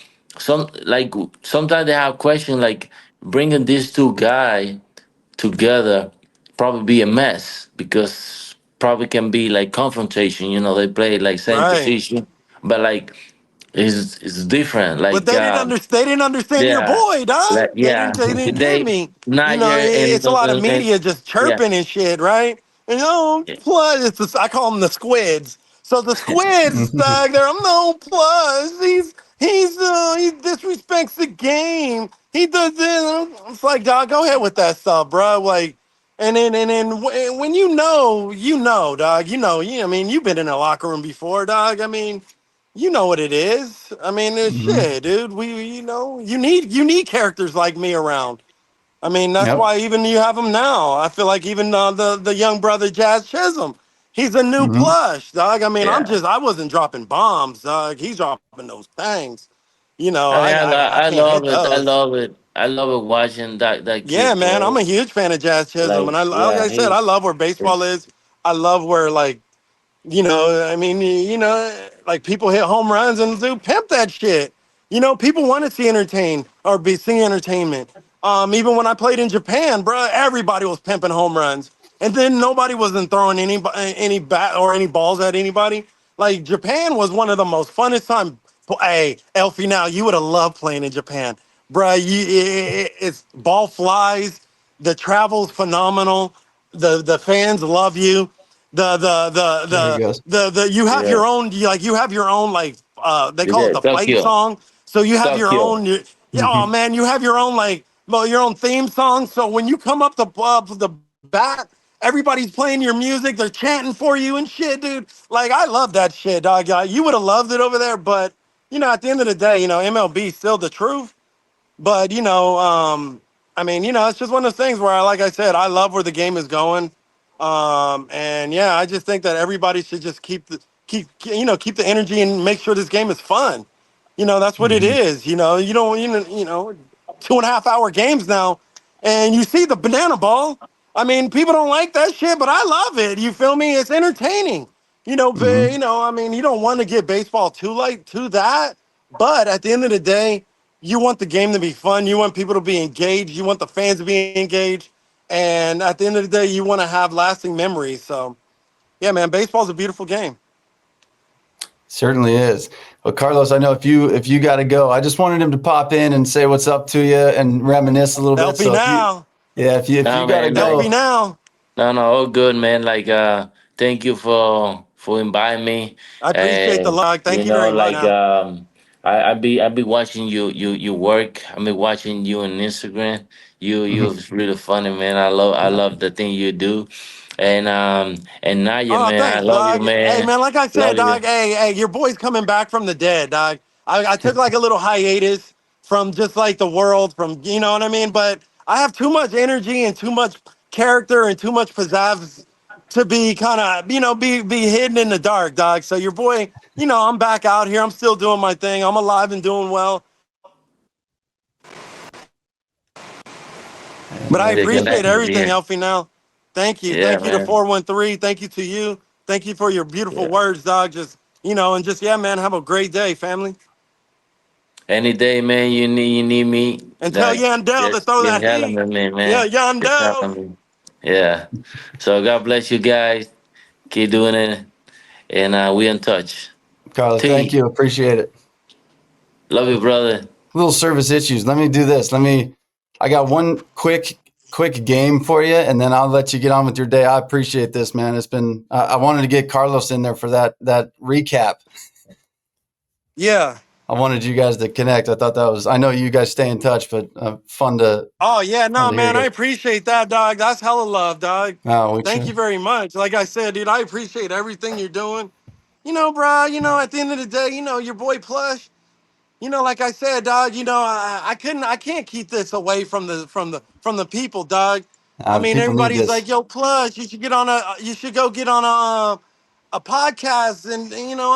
Speaker 3: sometimes they have questions like bringing these two guys together probably be a mess because probably can be like confrontation. They play like same
Speaker 2: right.
Speaker 3: position, but like it's different.
Speaker 2: But
Speaker 3: Like
Speaker 2: they didn't understand your
Speaker 3: yeah,
Speaker 2: boy, dog.
Speaker 3: like yeah,
Speaker 2: They didn't get
Speaker 3: they
Speaker 2: me.
Speaker 3: Niger
Speaker 2: It's a lot of media just
Speaker 3: yeah,
Speaker 2: chirping and shit, right? And
Speaker 3: yeah,
Speaker 2: plus I call them the squids. So the squids, dog, they're no plus. He disrespects the game. He does this. It's like, dog, go ahead with that stuff, bro. Like, when dog. I mean, you've been in a locker room before, dog. I mean, you know what it is. I mean, it's
Speaker 1: Mhm.
Speaker 2: shit, dude. You need characters like me around. I mean, that's
Speaker 1: Yep.
Speaker 2: why even you have them now. I feel like even the young brother Jazz Chisholm, he's a new
Speaker 1: Hmm.
Speaker 2: plush, dog. I mean,
Speaker 3: yeah.
Speaker 2: I wasn't dropping bombs, dog. He's dropping those things.
Speaker 3: I mean,
Speaker 2: I
Speaker 3: I
Speaker 2: can't
Speaker 3: love
Speaker 2: hit
Speaker 3: it. I
Speaker 2: those.
Speaker 3: love it. I love it watching that
Speaker 2: Yeah,
Speaker 3: kid
Speaker 2: man, I'm
Speaker 3: play.
Speaker 2: a huge fan of Jazz Chisholm,
Speaker 3: Like,
Speaker 2: and like
Speaker 3: yeah,
Speaker 2: I said, I love where baseball is. I love where I mean, like people hit home runs and do pimp that shit. People want to see entertain or be seeing entertainment. Even when I played in Japan, bro, everybody was pimping home runs, and then nobody wasn't throwing any bat or any balls at anybody. Like Japan was one of the most funnest time. Hey, Elfie, now you would have loved playing in Japan, bro. It's ball flies. The travel's phenomenal. The fans love you
Speaker 1: There he goes.
Speaker 2: you have
Speaker 3: yeah,
Speaker 2: your own you have your own like they call it
Speaker 3: yeah.
Speaker 2: the fight
Speaker 3: Tokyo,
Speaker 2: song. So you have your
Speaker 3: Tokyo.
Speaker 2: own yeah, oh
Speaker 1: Hmm.
Speaker 2: man, you have your own your own theme song. So when you come up the bat, everybody's playing your music, they're chanting for you and shit, dude. Like I love that shit, dog. You would have loved it over there, but at the end of the day, MLB is still the truth. But I mean, it's just one of those things where, like I said, I love where the game is going, and yeah, I just think that everybody should just keep the energy and make sure this game is fun. That's what it
Speaker 1: Hmm.
Speaker 2: is. You don't. 2.5 hour games now, and you see the banana ball. I mean, people don't like that shit, but I love it. You feel me? It's entertaining.
Speaker 1: Hmm.
Speaker 2: I mean, you don't want to get baseball too late to that, but at the end of the day, you want the game to be fun. You want people to be engaged. You want the fans to be engaged, and at the end of the day, you want to have lasting memories. So, yeah, man, baseball's a beautiful game.
Speaker 1: Certainly is. Well, Carlos, I know if you got to go, I just wanted him to pop in and say what's up to you and reminisce a little bit.
Speaker 2: Healthy
Speaker 1: So
Speaker 2: now,
Speaker 1: if you
Speaker 3: No,
Speaker 1: got to
Speaker 3: man.
Speaker 2: healthy
Speaker 1: go,
Speaker 2: now.
Speaker 3: No, no, all good, man. Like, thank you for inviting me.
Speaker 2: I appreciate the
Speaker 3: And
Speaker 2: love. Thank
Speaker 3: you
Speaker 2: you
Speaker 3: know,
Speaker 2: very much.
Speaker 3: like,
Speaker 2: Now.
Speaker 3: I be watching you work. I be watching you on Instagram. You're
Speaker 1: Mhm.
Speaker 3: really funny, man. I love the thing you do. And now you,
Speaker 2: Oh,
Speaker 3: man, I
Speaker 2: thanks,
Speaker 3: love you,
Speaker 2: dog. Hey,
Speaker 3: man.
Speaker 2: man, like I said,
Speaker 3: Love you.
Speaker 2: dog. Hey, your boy's coming back from the dead, dog. I took like a little hiatus from just like the world, from you know what I mean. But I have too much energy and too much character and too much pizzazz to be kind of be hidden in the dark, dog. So your boy, I'm back out here. I'm still doing my thing. I'm alive and doing well. But I
Speaker 1: And
Speaker 3: Yeah, good.
Speaker 2: appreciate
Speaker 3: Nice to
Speaker 2: everything,
Speaker 3: hear.
Speaker 2: Elfie. Now, thank you,
Speaker 3: Yeah,
Speaker 2: thank you to
Speaker 3: man.
Speaker 2: 413. Thank you to you. Thank you for your beautiful
Speaker 3: Yeah.
Speaker 2: words, dog. Just and just yeah, man. Have a great day, family.
Speaker 3: Any day, man, you need me.
Speaker 2: And tell
Speaker 3: Like,
Speaker 2: Yandel to
Speaker 3: just
Speaker 2: throw
Speaker 3: get
Speaker 2: that
Speaker 3: hell
Speaker 2: heat.
Speaker 3: of me,
Speaker 2: Yeah,
Speaker 3: man. Just hell
Speaker 2: Yandel.
Speaker 3: of me. Yeah. So God bless you guys. Keep doing it, and we in touch.
Speaker 1: Carlos, thank
Speaker 3: T,
Speaker 1: you. Appreciate it.
Speaker 3: love you, brother.
Speaker 1: Little service issues. Let me do this. I got one quick game for you, and then I'll let you get on with your day. I appreciate this, man. It's been I wanted to get Carlos in there for that recap.
Speaker 2: Yeah.
Speaker 1: I wanted you guys to connect. I thought that was. I know you guys stay in touch, but
Speaker 2: Oh yeah,
Speaker 1: fun
Speaker 2: no,
Speaker 1: to hear
Speaker 2: man. I
Speaker 1: you.
Speaker 2: appreciate that, dog. That's hella love, dog.
Speaker 1: No, we
Speaker 2: Thank you
Speaker 1: should.
Speaker 2: very much. Like I said, dude, I appreciate everything you're doing. Bro. At the end of the day, your boy Plush. Like I said, dog, I can't keep this away from the people, dog. I mean,
Speaker 1: People need
Speaker 2: everybody's
Speaker 1: this.
Speaker 2: like, "Yo, Plus, you should go get on a podcast," and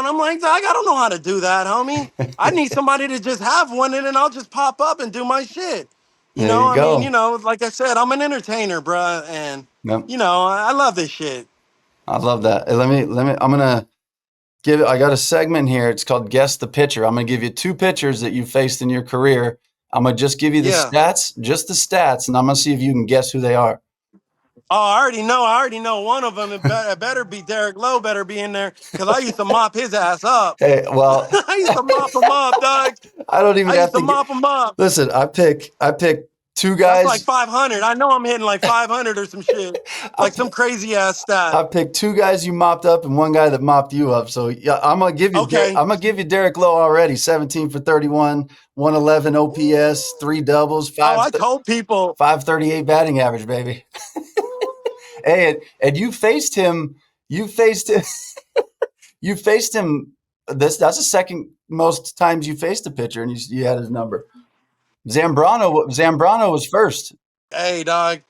Speaker 2: I'm like, dog, I don't know how to do that, homie. I need somebody to just have one, and then I'll just pop up and do my shit.
Speaker 1: There you
Speaker 2: I mean,
Speaker 1: go.
Speaker 2: like I said, I'm an entertainer, bruh, and
Speaker 1: Yep.
Speaker 2: I love this shit.
Speaker 1: I love that. Let me. I'm gonna give. I got a segment here. It's called Guess the Pitcher. I'm gonna give you two pitchers that you faced in your career. I'm gonna just give you the
Speaker 2: Yeah.
Speaker 1: stats, just the stats, and I'm gonna see if you can guess who they are.
Speaker 2: Oh, I already know. I already know one of them. It better be Derek Lowe. Better be in there because I used to mop his ass up.
Speaker 1: Hey, well,
Speaker 2: I used to mop him up, dog.
Speaker 1: I don't even
Speaker 2: I used
Speaker 1: have
Speaker 2: to
Speaker 1: to get.
Speaker 2: mop him up.
Speaker 1: Listen, I pick two
Speaker 2: That's like
Speaker 1: guys.
Speaker 2: 500. I know I'm hitting like 500 or some shit,
Speaker 1: I
Speaker 2: like some crazy ass stat.
Speaker 1: I picked two guys you mopped up and one guy that mopped you up. So yeah,
Speaker 2: Okay.
Speaker 1: I'm gonna give you Derek Lowe already. 17 for 31, 111 OPS, three doubles,
Speaker 2: Oh, I told people.
Speaker 1: 538 batting average, baby. Hey, and you faced him. You faced him. You faced him. That's the second most times you faced a pitcher, and you had his number. Zambrano was first.
Speaker 2: Hey, dog,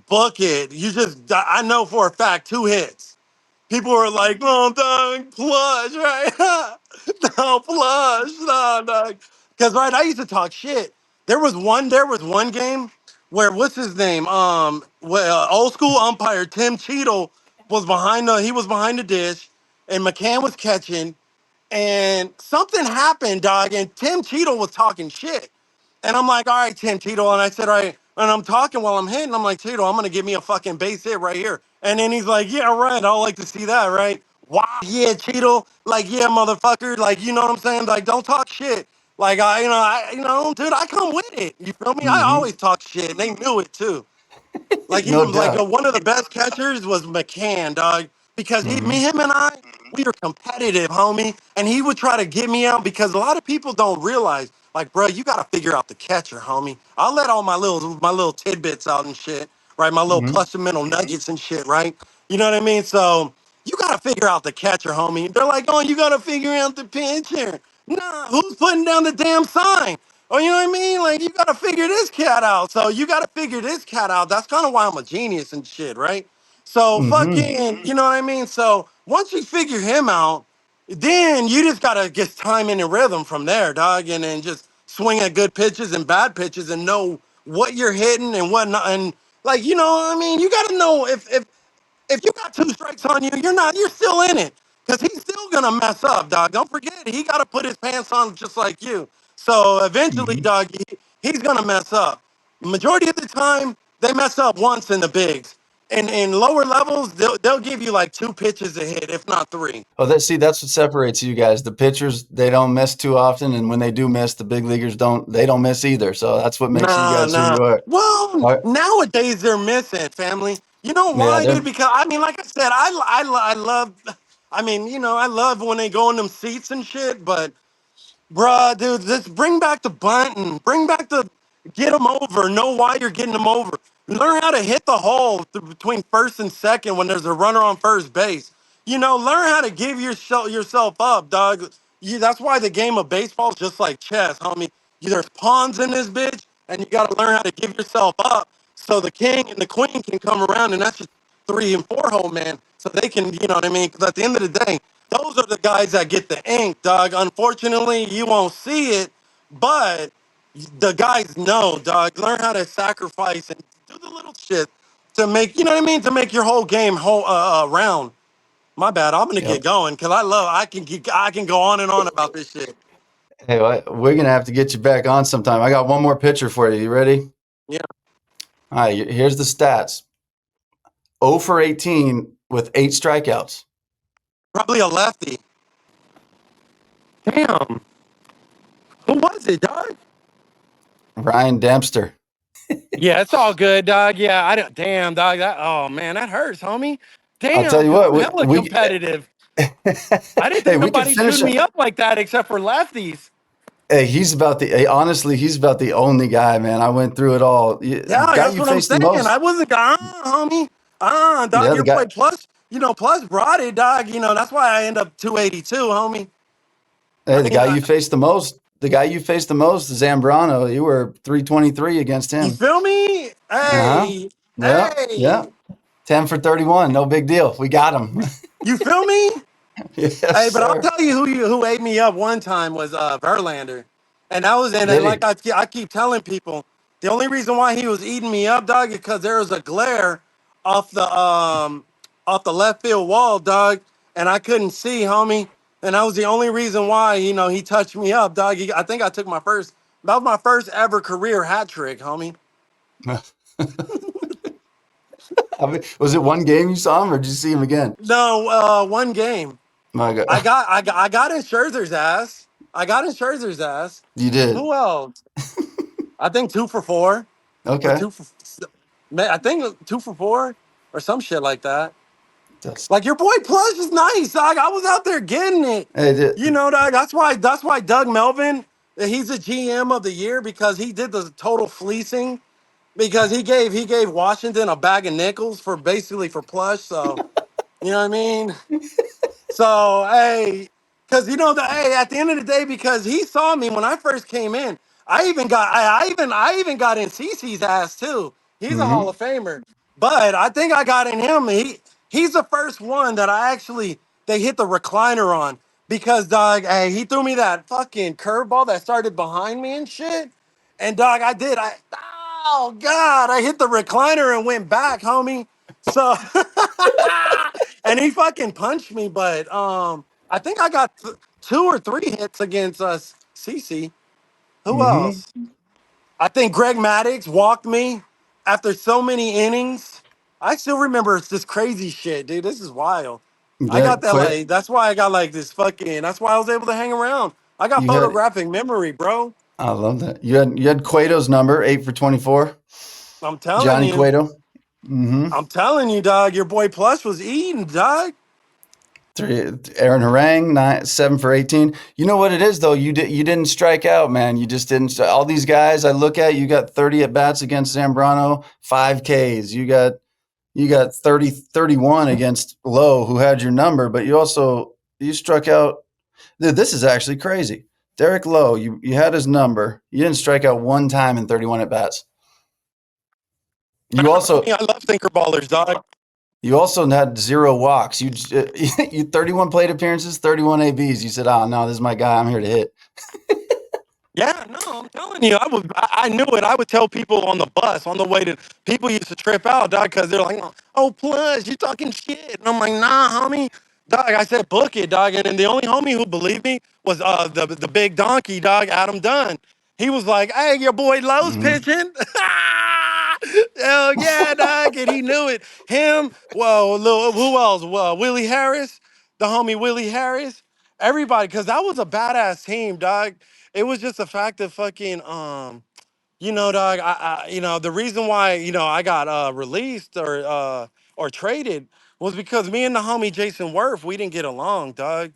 Speaker 2: book it. I know for a fact 2 hits. People were like, "Oh, dog, Plush, right? No, Plush, no, dog." Because right, I used to talk shit. There was one game where what's his name? Well, old school umpire Tim Cheadle he was behind the dish, and McCann was catching, and something happened, dog. And Tim Cheadle was talking shit. And I'm like, all right, Tim Cheadle. And I said, all right. And I'm talking while I'm hitting. I'm like, Cheadle, I'm going to give me a fucking base hit right here. And then he's like, yeah, right. I'd like to see that, right? Wow. Yeah, Cheadle. Like, yeah, motherfucker. Like, you know what I'm saying? Like, don't talk shit. Like, dude, I come with it. You feel me? I
Speaker 1: Hmm.
Speaker 2: always talk shit. And they knew it too. Like
Speaker 1: No
Speaker 2: even like
Speaker 1: doubt.
Speaker 2: one of the best catchers was McCann, dog, because
Speaker 1: Hmm.
Speaker 2: him and I, we were competitive, homie, and he would try to get me out because a lot of people don't realize, like, bro, you got to figure out the catcher, homie. I'll let all my little tidbits out and shit, right? My little
Speaker 1: Hmm.
Speaker 2: plus and mental nuggets and shit, right? You know what I mean? So you got to figure out the catcher, homie. They're like, oh, you got to figure out the pitcher. Nah, who's putting down the damn sign? Oh, you know what I mean? Like, you gotta figure this cat out. So you gotta figure this cat out. That's kind of why I'm a genius and shit, right? So
Speaker 1: Hmm.
Speaker 2: fucking, you know what I mean? So once you figure him out, then you just gotta get time in and rhythm from there, dog, and then just swing at good pitches and bad pitches and know what you're hitting and what not. And like, you know, I mean, you got to know if you got two strikes on you, you're still in it because he's still gonna mess up, dog. Don't forget, he got to put his pants on just like you. So eventually,
Speaker 1: Mhm.
Speaker 2: dog, he's gonna mess up. Majority of the time, they mess up once in the bigs. And in lower levels, they'll give you like two pitches a hit, if not three.
Speaker 1: Oh, that's what separates you guys. The pitchers, they don't miss too often, and when they do miss, the big leaguers don't miss either. So that's what makes you
Speaker 2: Nah,
Speaker 1: guys who
Speaker 2: nah.
Speaker 1: you are.
Speaker 2: Well,
Speaker 1: All right.
Speaker 2: nowadays they're missing, family. You know
Speaker 1: Yeah,
Speaker 2: why, dude? Because I mean, like I said, I love. I mean, you know, I love when they go in them seats and shit. But bruh, dude, just bring back the bunting. Bring back the get them over. Know why you're getting them over. Learn how to hit the hole between first and second when there's a runner on first base. You know, learn how to give yourself up, dog. That's why the game of baseball is just like chess, homie. There's pawns in this bitch, and you got to learn how to give yourself up so the king and the queen can come around, and that's just 3 and 4 hole, man. So they can, you know what I mean? Because at the end of the day, those are the guys that get the ink, dog. Unfortunately, you won't see it, but the guys know, dog. Learn how to sacrifice and do the little shit to make, you know what I mean, to make your whole game whole round. My bad. I'm gonna
Speaker 1: yep.
Speaker 2: get going because I can go on and on about this shit.
Speaker 1: Hey, we're gonna have to get you back on sometime. I got one more pitcher for you. You ready?
Speaker 2: Yeah,
Speaker 1: All right. Here's the stats: 0 for 18 with 8 strikeouts.
Speaker 2: probably a lefty. Damn, who was it, dog?
Speaker 1: Ryan Dempster.
Speaker 2: Yeah, it's all good, dog. Yeah, I don't. Damn, dog. That. Oh man, that hurts, homie.
Speaker 1: I'll tell
Speaker 2: Damn,
Speaker 1: you
Speaker 2: because
Speaker 1: what.
Speaker 2: I'm hella competitive. I didn't
Speaker 1: Hey,
Speaker 2: think
Speaker 1: we could
Speaker 2: nobody
Speaker 1: finish
Speaker 2: chewed
Speaker 1: it.
Speaker 2: me up like that except for lefties.
Speaker 1: Hey, honestly, he's about the only guy, man. I went through it all.
Speaker 2: Yeah,
Speaker 1: Guy
Speaker 2: that's
Speaker 1: you
Speaker 2: what I'm
Speaker 1: faced the
Speaker 2: saying. I
Speaker 1: most.
Speaker 2: wasn't homie. Dog,
Speaker 1: Yeah, the
Speaker 2: your
Speaker 1: guy.
Speaker 2: boy Plus, Plus brought it, dog. That's why I end up 282, homie.
Speaker 1: Hey,
Speaker 2: I
Speaker 1: the
Speaker 2: ain't,
Speaker 1: guy you faced the most. The guy you faced the most, Zambrano. You were 323 against
Speaker 2: you
Speaker 1: him.
Speaker 2: feel me?
Speaker 1: Uh huh.
Speaker 2: Hey,
Speaker 1: Yeah. Yeah.
Speaker 2: hey,
Speaker 1: 10 for 31. No big deal. We got him.
Speaker 2: you feel me?
Speaker 1: Yes,
Speaker 2: Hey, but I'll
Speaker 1: sir.
Speaker 2: tell you who ate me up one time was Verlander, and that was and
Speaker 1: Did
Speaker 2: like
Speaker 1: he?
Speaker 2: I keep telling people, the only reason why he was eating me up, dog, is because there was a glare off the left field wall, dog, and I couldn't see, homie, and that was the only reason why he touched me up, dog. I think I took that was my first ever career hat trick, homie.
Speaker 1: I mean, was it one game you saw him, or did you see him again?
Speaker 2: No, one game.
Speaker 1: My God,
Speaker 2: I got in Scherzer's ass. I got in Scherzer's ass.
Speaker 1: you did.
Speaker 2: Who else? I think 2 for 4 or
Speaker 1: Okay.
Speaker 2: I think 2 for 4 or some shit like that.
Speaker 1: That's,
Speaker 2: Like your boy Plush is nice, dog. I was out there getting it.
Speaker 1: hey,
Speaker 2: Dog. That's why Doug Melvin, he's a GM of the year because he did the total fleecing because he gave Washington a bag of nickels for basically for Plush. So you know what I mean? So hey, because at the end of the day, because he saw me when I first came in, I even got in CC's ass too. He's a Hall
Speaker 1: mm-hmm.
Speaker 2: of Famer, but I think I got in him. He's the first one that they hit the recliner on because dog, hey, he threw me that fucking curveball that started behind me and shit, and dog, oh god, I hit the recliner and went back, homie. So and he fucking punched me, but I think I got 2 or 3 hits against us. CC. Who
Speaker 1: Mm-hmm.
Speaker 2: else? I think Greg Maddux walked me after so many innings. I still remember this crazy shit, dude. This is wild. I got
Speaker 1: That
Speaker 2: that
Speaker 1: quit.
Speaker 2: like that's why I got like this fucking that's why I was able to hang around. I got
Speaker 1: You had.
Speaker 2: photographic memory, bro.
Speaker 1: I love that. You had Cueto's number, 8 for 24.
Speaker 2: I'm telling
Speaker 1: Johnny
Speaker 2: you.
Speaker 1: Cueto. Mm-hmm.
Speaker 2: I'm telling you, dog. Your boy Plus was eating, dog.
Speaker 1: Aaron Harang, 7 for 18. You know what it is though? You didn't strike out, man. You just didn't. All these guys I look at, you got 30 at bats against Zambrano, 5 Ks. You got 31 against Lowe, who had your number, but you struck out. Dude, this is actually crazy. Derek Lowe, you had his number. You didn't strike out one time in 31 at bats. You
Speaker 2: Homie,
Speaker 1: also
Speaker 2: I love thinker ballers, dog.
Speaker 1: You also had 0 walks. You 31 plate appearances, 31 ABs. You said, "Oh no, this is my guy. I'm here to hit."
Speaker 2: Yeah, no, I'm telling you, I knew it. I would tell people on the bus on the way to. People used to trip out, dog, because they're like, "Oh, plus you talking shit," and I'm like, "Nah, homie, dog." I said, "Book it, dog," and then the only homie who believed me was the big donkey, dog, Adam Dunn. He was like, "Hey, your boy Lowe's
Speaker 1: Hmm.
Speaker 2: pitching." Hell yeah, dog, and he knew it. Him, well, who else? Well, Willie Harris, the homie Willie Harris. Everybody, because that was a badass team, dog. It was just a fact of fucking dog, the reason why, I got released or traded was because me and the homie Jason Worth, we didn't get along, dog.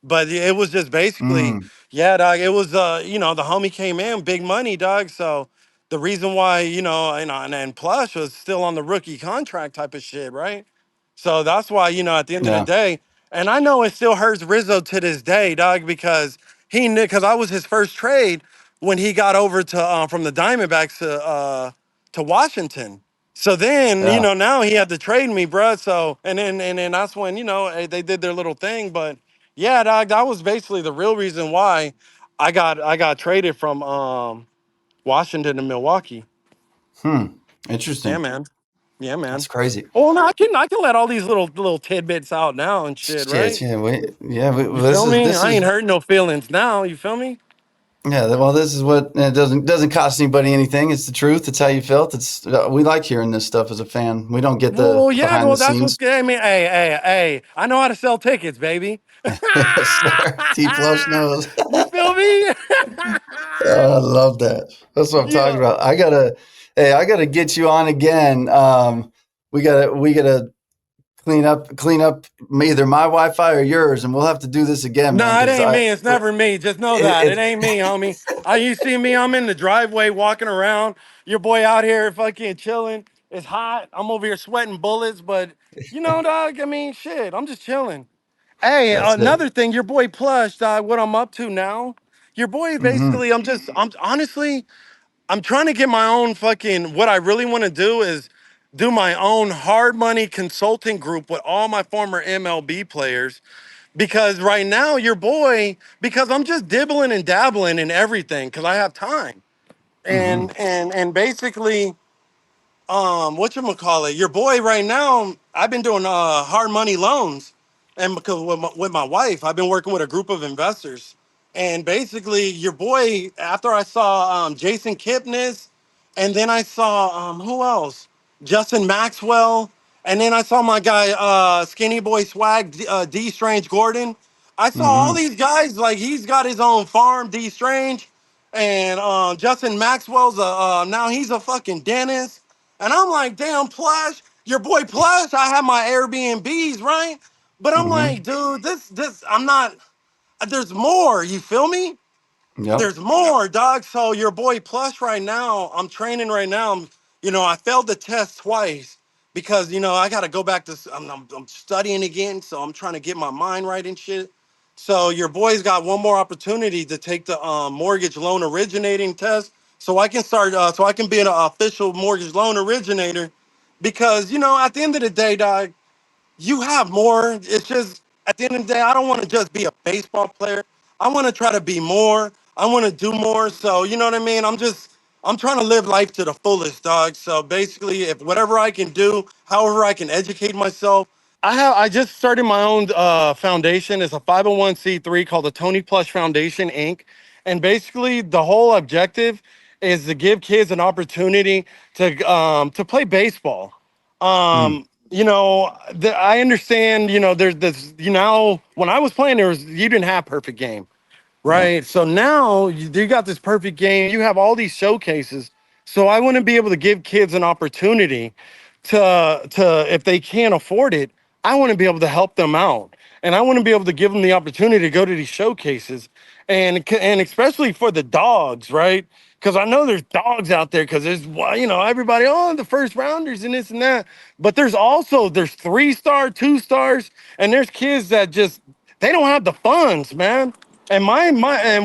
Speaker 2: But it was just basically,
Speaker 1: Mm.
Speaker 2: yeah, dog. It was, the homie came in, big money, dog. So the reason why, and Plush was still on the rookie contract type of shit, right? So that's why, at the end of the
Speaker 1: Yeah.
Speaker 2: day, and I know it still hurts Rizzo to this day, dog, because he knew, because I was his first trade when he got over to from the Diamondbacks to Washington. So then,
Speaker 1: Yeah.
Speaker 2: now he had to trade me, bruh. So and then that's when they did their little thing. But yeah, dog, that was basically the real reason why I got traded from Washington to Milwaukee.
Speaker 1: Hmm.
Speaker 2: Yeah,
Speaker 1: Interesting.
Speaker 2: man. Yeah,
Speaker 1: That's
Speaker 2: man.
Speaker 1: crazy.
Speaker 2: Oh no, I can let all these little tidbits out now and shit,
Speaker 1: Shit.
Speaker 2: right?
Speaker 1: Yeah. Yeah.
Speaker 2: You
Speaker 1: This
Speaker 2: feel
Speaker 1: is
Speaker 2: me?
Speaker 1: this
Speaker 2: I
Speaker 1: is
Speaker 2: ain't hurting no feelings now. You feel me?
Speaker 1: yeah. Well, this is what it doesn't cost anybody anything. It's the truth. It's how you felt. It's we like hearing this stuff as a fan. We don't get the
Speaker 2: Well, yeah.
Speaker 1: behind the
Speaker 2: Well, that's what's
Speaker 1: scenes.
Speaker 2: good. I mean, hey. I know how to sell tickets, baby.
Speaker 1: Yes, sir. T Plush knows.
Speaker 2: You feel me?
Speaker 1: Oh, I love that. That's what I'm talking
Speaker 2: Yeah.
Speaker 1: about. I gotta get you on again. We gotta clean up either my Wi-Fi or yours, and we'll have to do this again, man.
Speaker 2: Nah, it
Speaker 1: Because
Speaker 2: ain't me. It's never me. Just know that it
Speaker 1: it
Speaker 2: ain't me, homie. You see me? I'm in the driveway walking around. Your boy out here fucking chilling. It's hot. I'm over here sweating bullets, but dog. I mean, shit. I'm just chilling. Hey,
Speaker 1: that's it.
Speaker 2: another thing, your boy Plush, dog. What I'm up to now? Your boy
Speaker 1: Hmm.
Speaker 2: basically. I'm honestly. I'm trying to get my own fucking. What I really want to do is do my own hard money consulting group with all my former MLB players because right now your boy, because I'm just dibbling and dabbling in everything because I have time
Speaker 1: Hmm.
Speaker 2: and basically what you call it, your boy right now, I've been doing hard money loans, and because with my wife I've been working with a group of investors, and basically your boy, after I saw Jason Kipnis, and then I saw who else, Justin Maxwell, and then I saw my guy Skinny Boy Swag, D Strange Gordon. I saw all
Speaker 1: Hmm.
Speaker 2: these guys, like he's got his own farm, D Strange, and Justin Maxwell's now he's a fucking dentist. And I'm like, damn, Plush, your boy Plush, I have my Airbnbs, right? But I'm
Speaker 1: Hmm.
Speaker 2: like, dude, I'm not, there's more, you feel me?
Speaker 1: Yep.
Speaker 2: There's more, dog. So your boy Plush right now, I'm training right now. I failed the test twice because, I got to go back to, I'm studying again. So I'm trying to get my mind right and shit. So your boy's got one more opportunity to take the mortgage loan originating test so I can start, so I can be an official mortgage loan originator because, at the end of the day, dog, you have more. It's just at the end of the day, I don't want to just be a baseball player. I want to try to be more. I want to do more. So you know what I mean? I'm trying to live life to the fullest, dog. So basically, if whatever I can do, however I can educate myself. I just started my own foundation. It's a 501c3 called the Tony Plush Foundation Inc. And basically, the whole objective is to give kids an opportunity to play baseball.
Speaker 1: Mm.
Speaker 2: I understand, there's this, when I was playing, you didn't have perfect game.
Speaker 1: Yep.
Speaker 2: Right. So now you got this perfect game. You have all these showcases. So I want to be able to give kids an opportunity to if they can't afford it, I want to be able to help them out. And I want to be able to give them the opportunity to go to these showcases and especially for the dogs, right? Because I know there's dogs out there because there's everybody, the first rounders and this and that. But there's 3-star, 2 stars, and there's kids that just they don't have the funds, man. And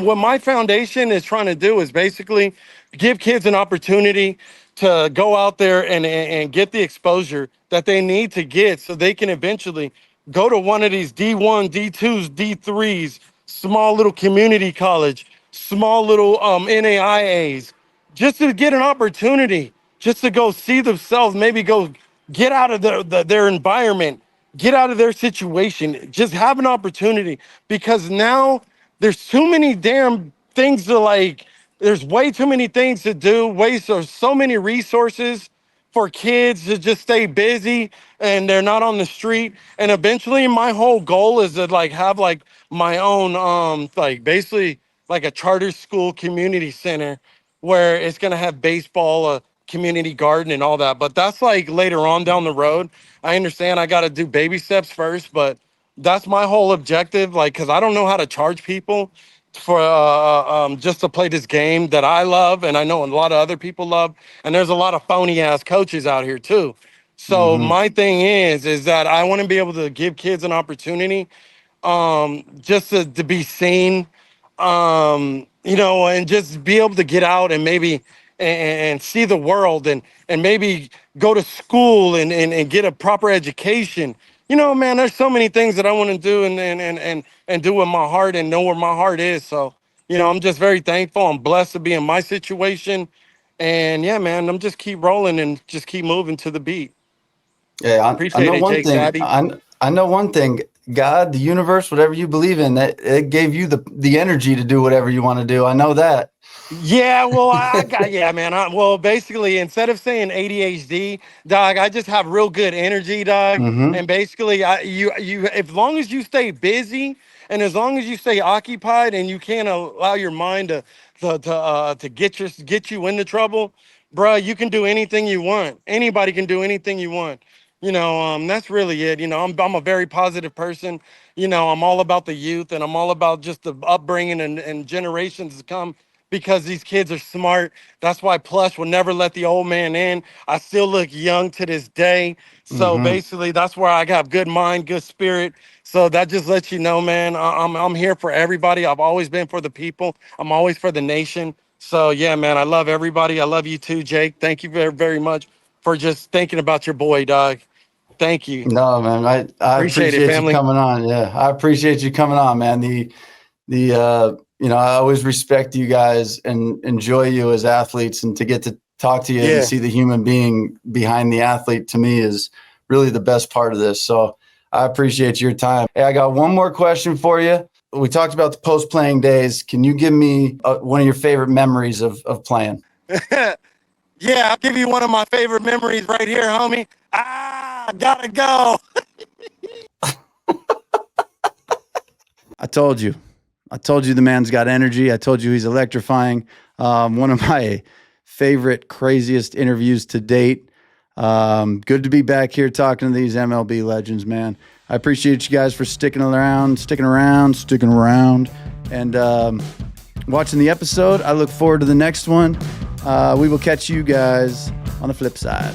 Speaker 2: what my foundation is trying to do is basically give kids an opportunity to go out there and get the exposure that they need to get so they can eventually go to one of these D1, D2s, D3s, small little community college small little NAIAs, just to get an opportunity, just to go see themselves, maybe go get out of their environment, get out of their situation, just have an opportunity. Because now there's too many damn things to like, there's way too many things to do, there's so many resources for kids to just stay busy and they're not on the street. And eventually my whole goal is to like have like my own like basically like a charter school community center where it's gonna have baseball, a community garden and all that. But that's like later on down the road. I understand I gotta do baby steps first, but that's my whole objective. Like, cause I don't know how to charge people for just to play this game that I love and I know a lot of other people love. And there's a lot of phony ass coaches out here too. So
Speaker 1: Mm-hmm.
Speaker 2: my thing is that I want to be able to give kids an opportunity just to be seen, you know, and just be able to get out and maybe and see the world and maybe go to school and get a proper education. You know, man, there's so many things that I want to do and do with my heart and know where my heart is. So, you know, I'm just very thankful. I'm blessed to be in my situation. And yeah, man, I'm just keep rolling and just keep moving to the beat.
Speaker 1: Yeah, I
Speaker 2: Appreciate
Speaker 1: know
Speaker 2: it,
Speaker 1: one
Speaker 2: Jake
Speaker 1: thing.
Speaker 2: Zaddy.
Speaker 1: I know one thing. God, the universe, whatever you believe in, that it gave you the energy to do whatever you want to do. I know that.
Speaker 2: Yeah, well, I got, yeah, man. Well, basically, instead of saying ADHD, dog, I just have real good energy, dog.
Speaker 1: Mm-hmm.
Speaker 2: And basically, as long as you stay busy and as long as you stay occupied and you can't allow your mind to get you into trouble, bruh, you can do anything you want. Anybody can do anything you want. You know, that's really it. You know, I'm a very positive person. You know, I'm all about the youth and I'm all about just the upbringing and generations to come because these kids are smart. That's why Plush will never let the old man in. I still look young to this day. So
Speaker 1: Mm-hmm.
Speaker 2: basically, that's where I got good mind, good spirit. So that just lets you know, man, I'm here for everybody. I've always been for the people. I'm always for the nation. So yeah, man, I love everybody. I love you too, Jake. Thank you very, very much for just thinking about your boy, dog. Thank you.
Speaker 1: No, man, I
Speaker 2: Appreciate it,
Speaker 1: appreciate you
Speaker 2: family.
Speaker 1: coming on. Yeah, I appreciate you coming on, man. You know, I always respect you guys and enjoy you as athletes, and to get to talk to you and
Speaker 2: Yeah.
Speaker 1: see the human being behind the athlete, to me, is really the best part of this. So I appreciate your time. Hey, I got one more question for you. We talked about the post-playing days. Can you give me one of your favorite memories of playing?
Speaker 2: Yeah, I'll give you one of my favorite memories right here, homie. Gotta go.
Speaker 1: I told you. I told you the man's got energy. I told you he's electrifying. One of my favorite, craziest interviews to date. Good to be back here talking to these MLB legends, man. I appreciate you guys for sticking around, and watching the episode. I look forward to the next one. We will catch you guys on the flip side.